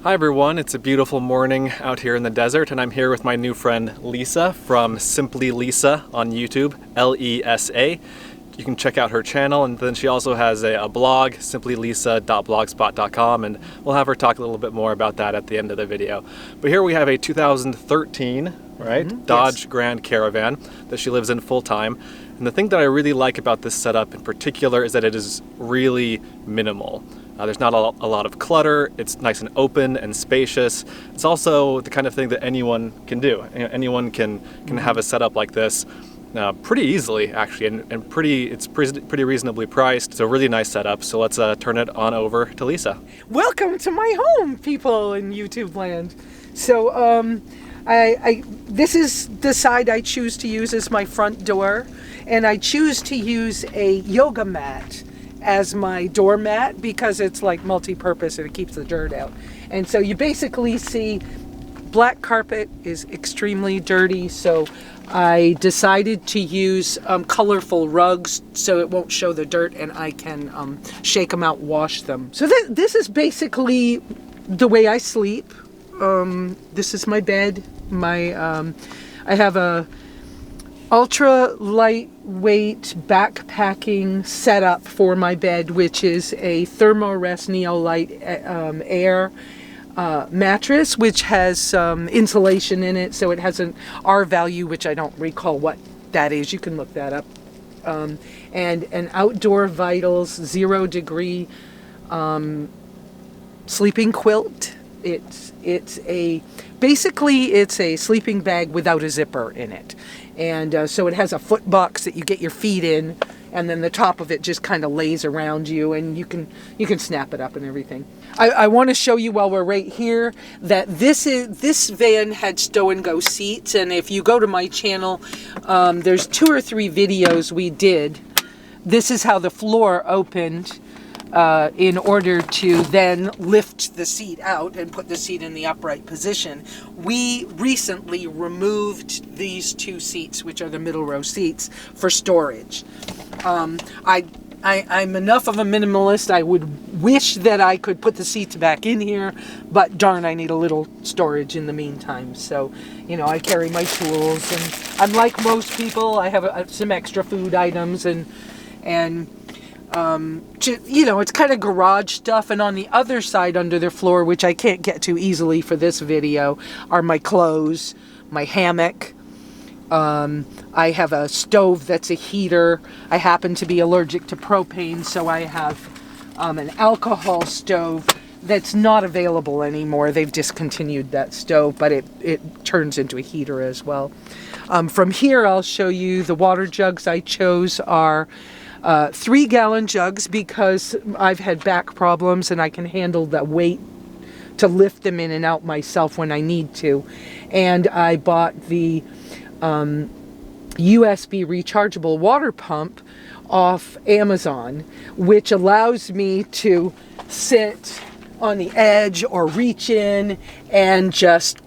Hi everyone, it's a beautiful morning out here in the desert, and I'm here with my new friend Lesa from Simply Lesa on YouTube, Lesa. You can check out her channel, and then she also has a blog, simplylesa.blogspot.com, and we'll have her talk a little bit more about that at the end of the video. But here we have a 2013, right, Dodge Grand Caravan that she lives in full-time. And the thing that I really like about this setup in particular is that it is really minimal. There's not a lot of clutter, it's nice and open and spacious. It's also the kind of thing that anyone can do. Anyone can have a setup like this pretty easily, actually, and it's pretty reasonably priced. It's a really nice setup, so let's turn it on over to Lesa. Welcome to my home, people in YouTube land. So this is the side I choose to use as my front door, and I choose to use a yoga mat as my doormat because it's like multi-purpose and it keeps the dirt out. And so you basically see black carpet is extremely dirty, so I decided to use colorful rugs so it won't show the dirt and I can shake them out, wash them. So this is basically the way I sleep. This is my bed. I have a ultra lightweight backpacking setup for my bed, which is a Thermarest Neolite Air mattress, which has insulation in it, so it has an R value, which I don't recall what that is. You can look that up. And an Outdoor Vitals 0 degree sleeping quilt. It's a sleeping bag without a zipper in it. And so it has a foot box that you get your feet in, and then the top of it just kind of lays around you, and you can snap it up and everything. I want to show you while we're right here that this van had Stow-and-Go seats, and if you go to my channel, there's 2 or 3 videos we did. This is how the floor opened in order to then lift the seat out and put the seat in the upright position. We recently removed these 2 seats, which are the middle row seats, for storage. I'm enough of a minimalist. I would wish that I could put the seats back in here, but darn, I need a little storage in the meantime. So, I carry my tools, and unlike most people, I have some extra food items and it's kind of garage stuff. And on the other side under the floor, which I can't get to easily for this video, are my clothes, my hammock. I have a stove that's a heater. I happen to be allergic to propane, so I have an alcohol stove that's not available anymore. They've discontinued that stove, but it turns into a heater as well. From here, I'll show you the water jugs I chose are 3-gallon jugs because I've had back problems and I can handle the weight to lift them in and out myself when I need to. And I bought the USB rechargeable water pump off Amazon, which allows me to sit on the edge or reach in and just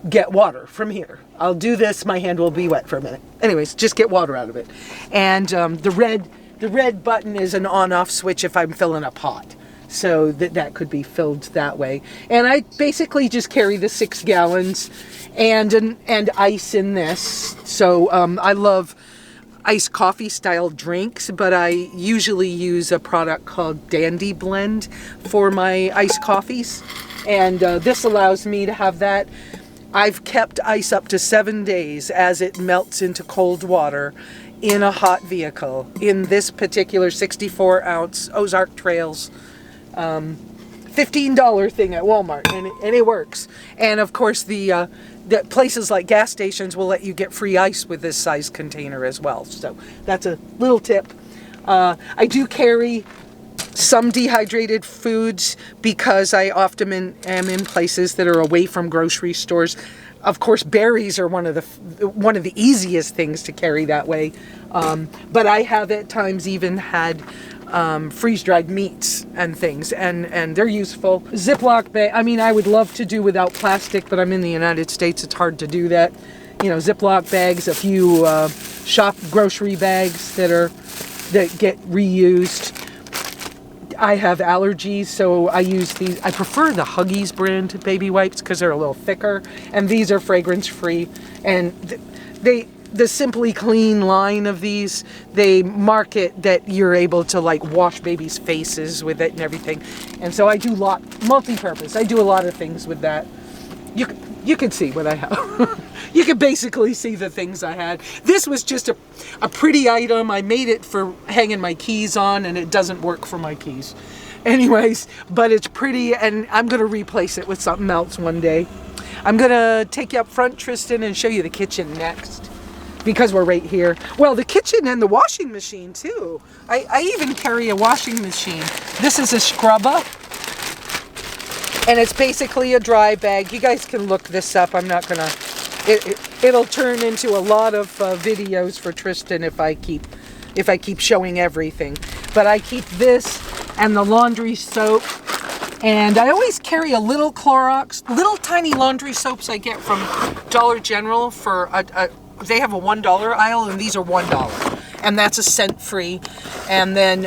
get water from here. I'll do this, my hand will be wet for a minute. Anyways, just get water out of it. And the red button is an on-off switch if I'm filling a pot. So that could be filled that way. And I basically just carry the 6 gallons and ice in this. So I love iced coffee style drinks, but I usually use a product called Dandy Blend for my iced coffees. And this allows me to have that. I've kept ice up to 7 days as it melts into cold water in a hot vehicle in this particular 64-ounce Ozark Trails $15 thing at Walmart, and it works. And of course the places like gas stations will let you get free ice with this size container as well. So that's a little tip. I do carry some dehydrated foods because I often am in places that are away from grocery stores. Of course, berries are one of the easiest things to carry that way. But I have at times even had freeze-dried meats and things, and they're useful. Ziploc bag. I mean, I would love to do without plastic, but I'm in the United States. It's hard to do that. Ziploc bags, a few shop grocery bags that get reused. I have allergies, so I use these. I prefer the Huggies brand baby wipes because they're a little thicker, and these are fragrance free. And the Simply Clean line of these, they market that you're able to like wash babies' faces with it and everything. And so I do multi-purpose. I do a lot of things with that. You can see what I have. You can basically see the things I had. This was just a pretty item. I made it for hanging my keys on, and it doesn't work for my keys. Anyways, but it's pretty, and I'm going to replace it with something else one day. I'm going to take you up front, Tristan, and show you the kitchen next, because we're right here. Well, the kitchen and the washing machine, too. I even carry a washing machine. This is a scrubber. And it's basically a dry bag. You guys can look this up. I'm not gonna. It'll turn into a lot of videos for Tristan if I keep showing everything. But I keep this and the laundry soap, and I always carry a little Clorox, little tiny laundry soaps I get from Dollar General for they have a $1 aisle, and these are $1, and that's a cent free. And then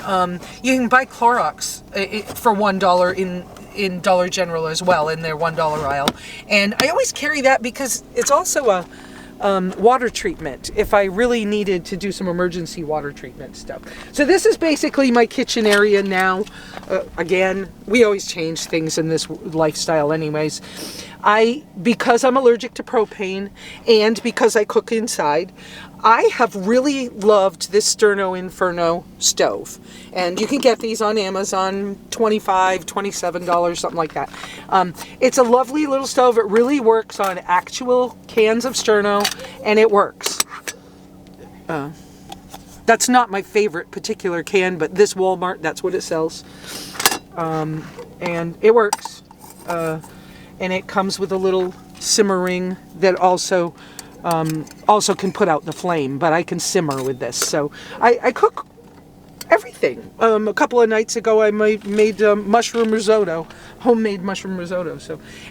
you can buy Clorox for $1 in Dollar General as well, in their $1 aisle. And I always carry that because it's also a water treatment if I really needed to do some emergency water treatment stuff. So this is basically my kitchen area now. Again, we always change things in this lifestyle anyways. Because I'm allergic to propane and because I cook inside, I have really loved this Sterno Inferno stove. And you can get these on Amazon, $25, $27, something like that. It's a lovely little stove. It really works on actual cans of Sterno, and it works. That's not my favorite particular can, but this Walmart, that's what it sells. And it works. And it comes with a little simmer ring that also can put out the flame, but I can simmer with this. So I cook everything. A couple of nights ago I made mushroom risotto, homemade mushroom risotto.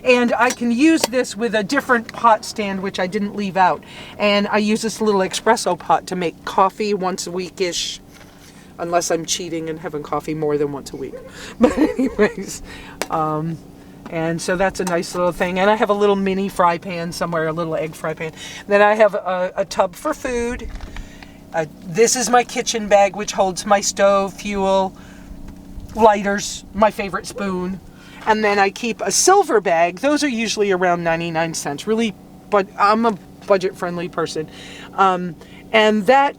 And I can use this with a different pot stand, which I didn't leave out. And I use this little espresso pot to make coffee once a week-ish, unless I'm cheating and having coffee more than once a week. But anyways, and so that's a nice little thing. And I have a little mini fry pan somewhere, a little egg fry pan. Then I have a tub for food. This is my kitchen bag, which holds my stove, fuel, lighters, my favorite spoon. And then I keep a silver bag. Those are usually around 99 cents, really, but I'm a budget-friendly person. And that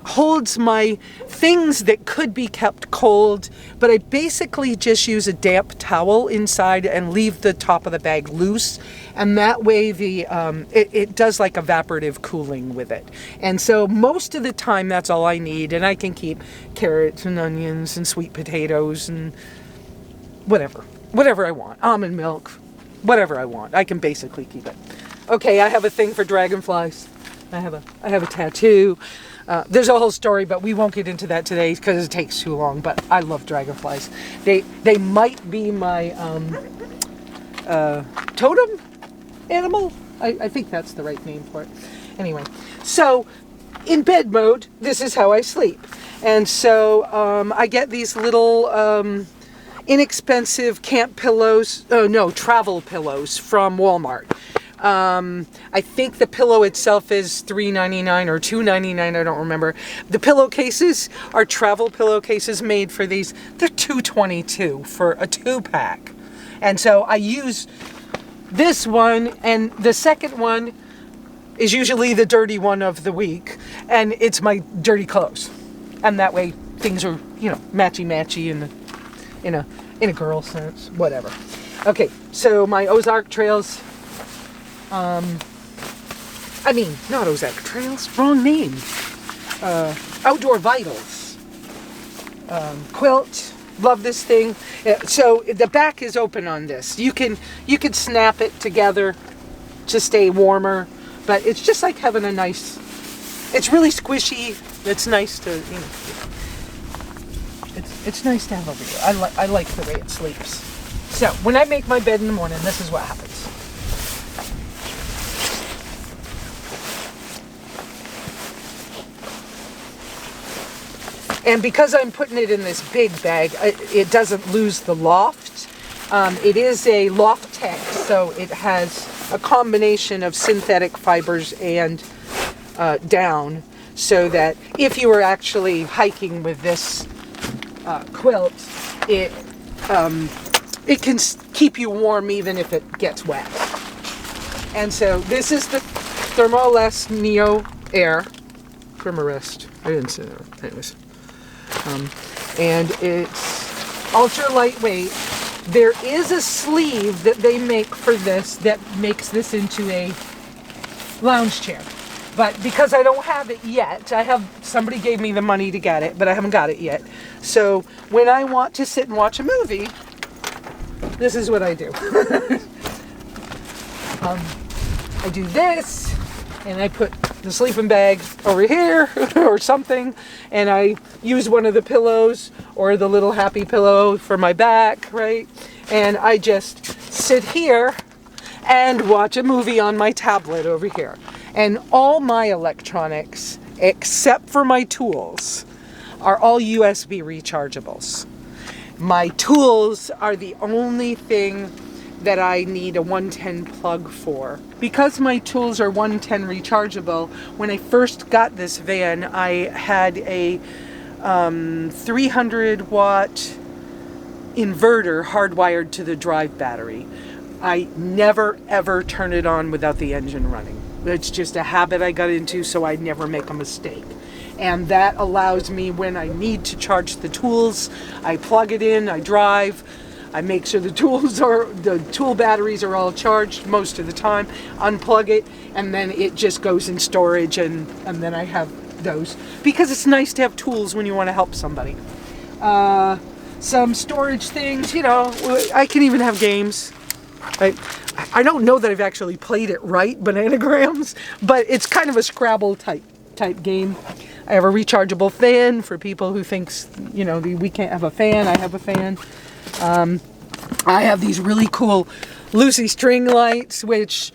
holds my things that could be kept cold, but I basically just use a damp towel inside and leave the top of the bag loose, and that way it does like evaporative cooling with it. And so most of the time that's all I need, and I can keep carrots and onions and sweet potatoes and whatever I want, almond milk, whatever I want. I can basically keep it. Okay, I have a thing for dragonflies. I have a tattoo. There's a whole story, but we won't get into that today because it takes too long. But I love dragonflies. They might be my totem animal. I think that's the right name for it. Anyway, so in bed mode, this is how I sleep. And so I get these little inexpensive camp pillows. Oh no, travel pillows from Walmart. I think the pillow itself is $3.99 or $2.99, I don't remember. The pillowcases are travel pillowcases made for these. They're $2.22 for a 2-pack. And so I use this one, and the second one is usually the dirty one of the week, and it's my dirty clothes. And that way things are, matchy-matchy in a girl sense, whatever. Okay, so my Ozark Trails. Not Ozark Trails, wrong name. Outdoor Vitals. Quilt, love this thing. So the back is open on this. You can snap it together to stay warmer, but it's just like having it's really squishy. It's nice to, it's nice to have over here. I like the way it sleeps. So when I make my bed in the morning, this is what happens. And because I'm putting it in this big bag, it doesn't lose the loft. It is a loft tech, so it has a combination of synthetic fibers and down, so that if you were actually hiking with this quilt, it can keep you warm even if it gets wet. And so this is the Thermalest Neo Air. Thermarest. I didn't say that. Anyways. And it's ultra lightweight. There is a sleeve that they make for this that makes this into a lounge chair. But because I don't have it yet, somebody gave me the money to get it, but I haven't got it yet. So when I want to sit and watch a movie, this is what I do. I do this, and I put the sleeping bag over here or something, and I use one of the pillows or the little happy pillow for my back, right? And I just sit here and watch a movie on my tablet over here. And all my electronics, except for my tools, are all USB rechargeables. My tools are the only thing that I need a 110 plug for. Because my tools are 110 rechargeable, when I first got this van, I had a 300 watt inverter hardwired to the drive battery. I never ever turn it on without the engine running. It's just a habit I got into, so I never make a mistake. And that allows me, when I need to charge the tools, I plug it in, I drive, I make sure the tool batteries are all charged most of the time, unplug it, and then it just goes in storage, and then I have those. Because it's nice to have tools when you want to help somebody. Some storage things, I can even have games. I don't know that I've actually played it right, Bananagrams, but it's kind of a Scrabble type game. I have a rechargeable fan for people who thinks, we can't have a fan. I have a fan. I have these really cool Lucy string lights, which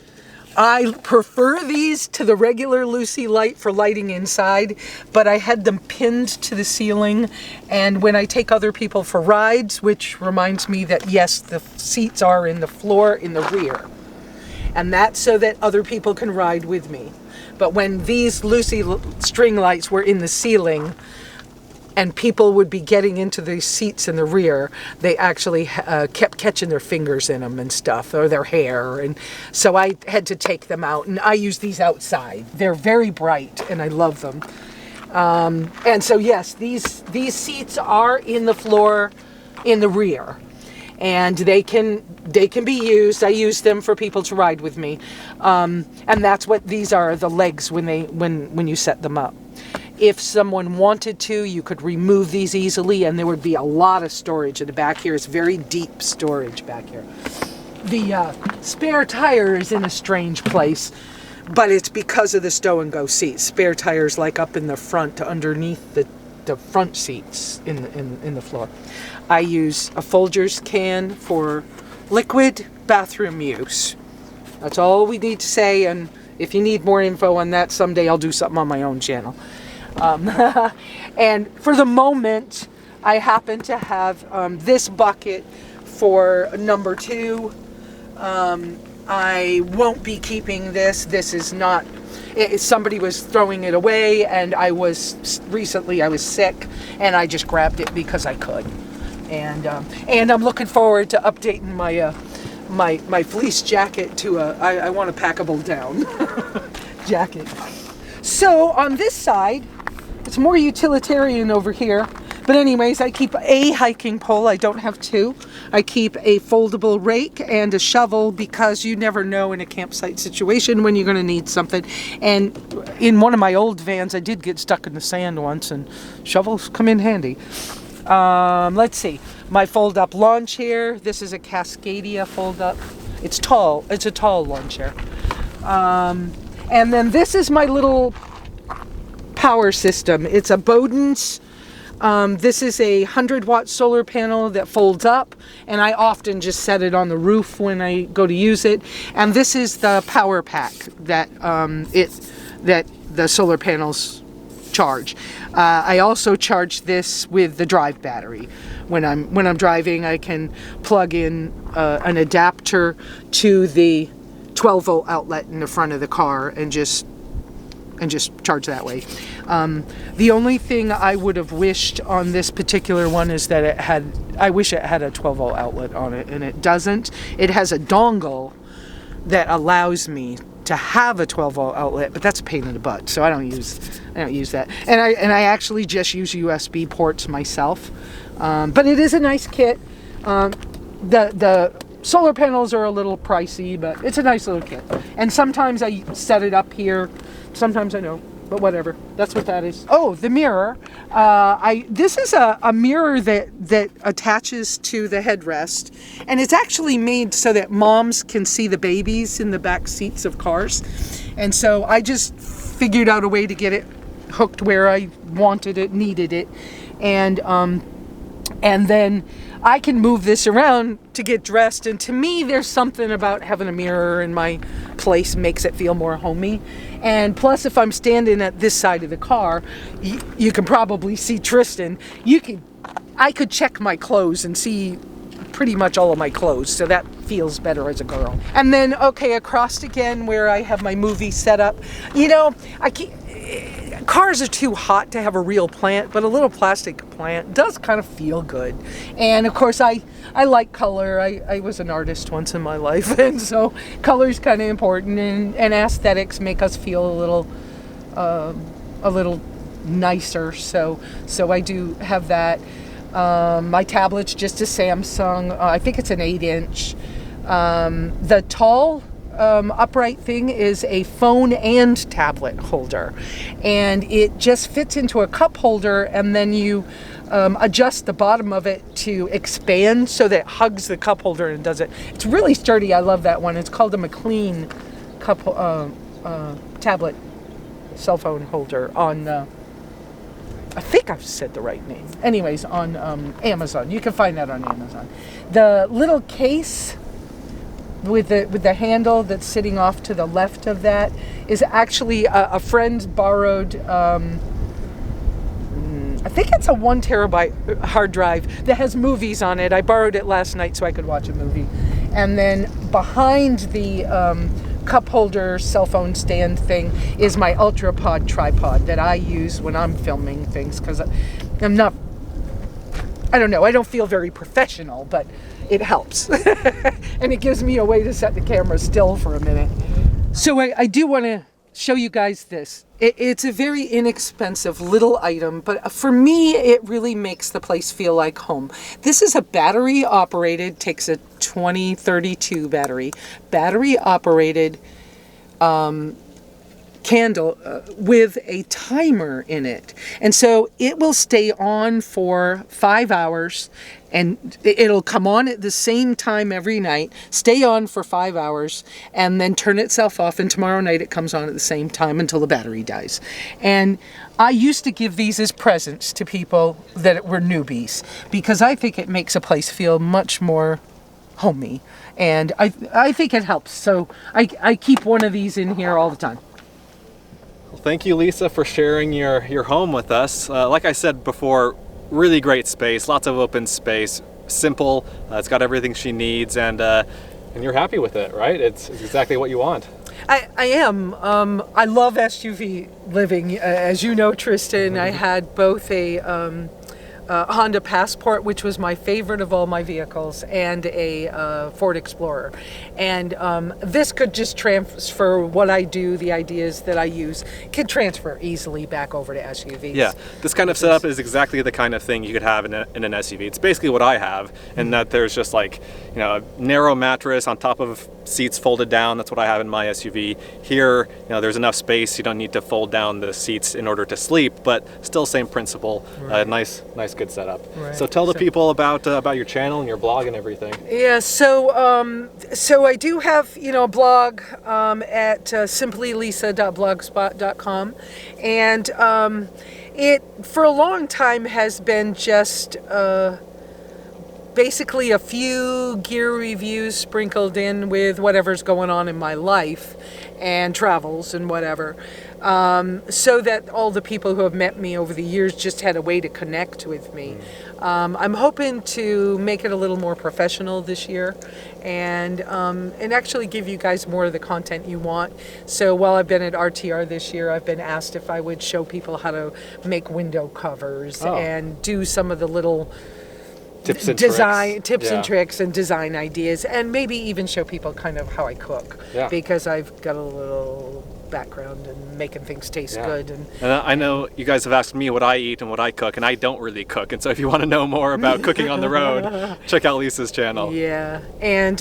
I prefer these to the regular Lucy light for lighting inside, but I had them pinned to the ceiling, and when I take other people for rides, which reminds me that yes, the seats are in the floor in the rear, and that's so that other people can ride with me. But when these Lucy string lights were in the ceiling, and people would be getting into the seats in the rear, they actually kept catching their fingers in them and stuff, or their hair, and so I had to take them out, and I use these outside. They're very bright, and I love them. And so yes, these seats are in the floor in the rear, and they can be used. I use them for people to ride with me, and that's what these are, the legs when you set them up. If someone wanted to, you could remove these easily, and there would be a lot of storage in the back here. It's very deep storage back here. The spare tire is in a strange place, but it's because of the Stow-and-Go seats. Spare tires like up in the front, underneath the front seats in the floor. I use a Folgers can for liquid bathroom use. That's all we need to say, and if you need more info on that, someday I'll do something on my own channel. And for the moment, I happen to have this bucket for number 2. I won't be keeping this. This is not... somebody was throwing it away, and recently I was sick, and I just grabbed it because I could. And I'm looking forward to updating my fleece jacket to I want a packable down jacket. So on this side, it's more utilitarian over here. But anyways, I keep a hiking pole. I don't have 2. I keep a foldable rake and a shovel because you never know in a campsite situation when you're going to need something. And in one of my old vans, I did get stuck in the sand once, and shovels come in handy. Let's see. My fold-up lawn chair. This is a Cascadia fold-up. It's tall. It's a tall lawn chair. And then this is my little power system. It's a Bowden's. This is a 100-watt solar panel that folds up, and I often just set it on the roof when I go to use it. And this is the power pack that the solar panels charge. I also charge this with the drive battery. When I'm driving, I can plug in an adapter to the 12-volt outlet in the front of the car and just charge that way. The only thing I would have wished on this particular one is that I wish it had a 12-volt outlet on it, and it doesn't. It has a dongle that allows me to have a 12-volt outlet, but that's a pain in the butt, so I don't use that. And I actually just use USB ports myself. But it is a nice kit. The solar panels are a little pricey, but it's a nice little kit. And sometimes I set it up here, sometimes I don't, but whatever. That's what that is. Oh, the mirror. This is a mirror that attaches to the headrest, and it's actually made so that moms can see the babies in the back seats of cars. And so I just figured out a way to get it hooked where I wanted it, needed it, and then I can move this around to get dressed. And to me, there's something about having a mirror in my place makes it feel more homey. And plus, if I'm standing at this side of the car, you can probably see Tristan. I could check my clothes and see pretty much all of my clothes, so that feels better as a girl. And then, okay, across again where I have my movie set up. Cars are too hot to have a real plant, but a little plastic plant does kind of feel good. And of course, I like color. I was an artist once in my life, and so color is kind of important, and aesthetics make us feel a little nicer. So I do have that. My tablet's just a Samsung. I think it's an 8-inch. The tall upright thing is a phone and tablet holder, and it just fits into a cup holder, and then you adjust the bottom of it to expand so that it hugs the cup holder and does it. It's really sturdy. I love that one. It's called a McLean cup tablet cell phone holder on I think I've said the right name. Anyways, on Amazon. You can find that on Amazon. The little case with the handle that's sitting off to the left of that is actually a friend borrowed, I think it's a 1 terabyte hard drive that has movies on it. I borrowed it last night so I could watch a movie. And then behind the cup holder cell phone stand thing is my UltraPod tripod that I use when I'm filming things, because I don't feel very professional, but it helps. And it gives me a way to set the camera still for a minute. So I do want to show you guys this. It's a very inexpensive little item, but for me, it really makes the place feel like home. This is a battery operated, takes a 2032 battery operated candle with a timer in it. And so it will stay on for 5 hours, and it'll come on at the same time every night, stay on for 5 hours, and then turn itself off, and tomorrow night it comes on at the same time until the battery dies. And I used to give these as presents to people that were newbies, because I think it makes a place feel much more homey, and I think it helps. So I keep one of these in here all the time. Well, thank you, Lesa, for sharing your home with us. Like I said before, really great space, lots of open space, simple. It's got everything she needs, and you're happy with it, right? It's exactly what you want. I am. I love SUV living. As you know, Tristan, I had both a Honda Passport, which was my favorite of all my vehicles, and a Ford Explorer. And this could just transfer what I do, the ideas that I use, can transfer easily back over to SUVs. Yeah, this kind of setup is exactly the kind of thing you could have in an SUV. It's basically what I have, in that there's just like, a narrow mattress on top of seats folded down. That's what I have in my SUV. Here, there's enough space. You don't need to fold down the seats in order to sleep, but still same principle. Right. Nice, good setup. Right. So tell the people about your channel and your blog and everything. Yeah, so I do have a blog at simplylesa.blogspot.com, and it for a long time has been just basically a few gear reviews sprinkled in with whatever's going on in my life and travels and whatever, so that all the people who have met me over the years just had a way to connect with me. I'm hoping to make it a little more professional this year, and actually give you guys more of the content you want. So while I've been at RTR this year, I've been asked if I would show people how to make window covers and do some of the little tips and tricks and design ideas, and maybe even show people kind of how I cook, because I've got a little background in making things taste good. And I know you guys have asked me what I eat and what I cook, and I don't really cook, and so if you want to know more about cooking on the road, check out Lesa's channel. Yeah, and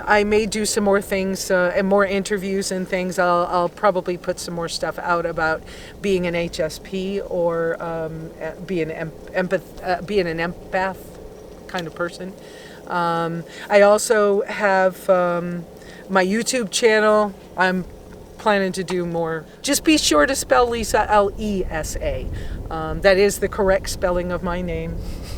I may do some more things and more interviews and things. I'll probably put some more stuff out about being an HSP or being an empath kind of person. I also have my YouTube channel. I'm planning to do more. Just be sure to spell Lesa, Lesa. That is the correct spelling of my name.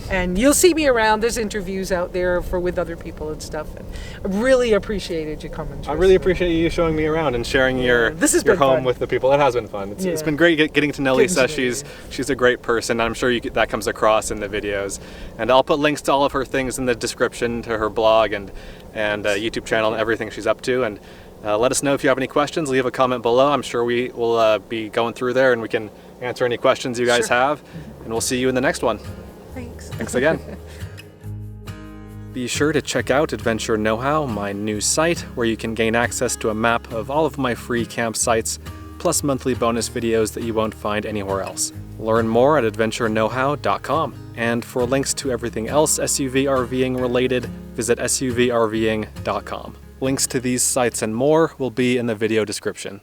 And you'll see me around. There's interviews out there with other people and stuff. And I really appreciated you coming. I really appreciate you showing me around and sharing your home fun with the people. It has been fun. It's been great getting to know Lesa. She's a great person. I'm sure that comes across in the videos. And I'll put links to all of her things in the description, to her blog and YouTube channel and everything she's up to. And let us know if you have any questions. Leave a comment below. I'm sure we will be going through there and we can answer any questions you guys have. And we'll see you in the next one. Thanks again. Be sure to check out Adventure Know-How, my new site, where you can gain access to a map of all of my free campsites, plus monthly bonus videos that you won't find anywhere else. Learn more at adventureknowhow.com. And for links to everything else SUV RVing related, visit suvrving.com. Links to these sites and more will be in the video description.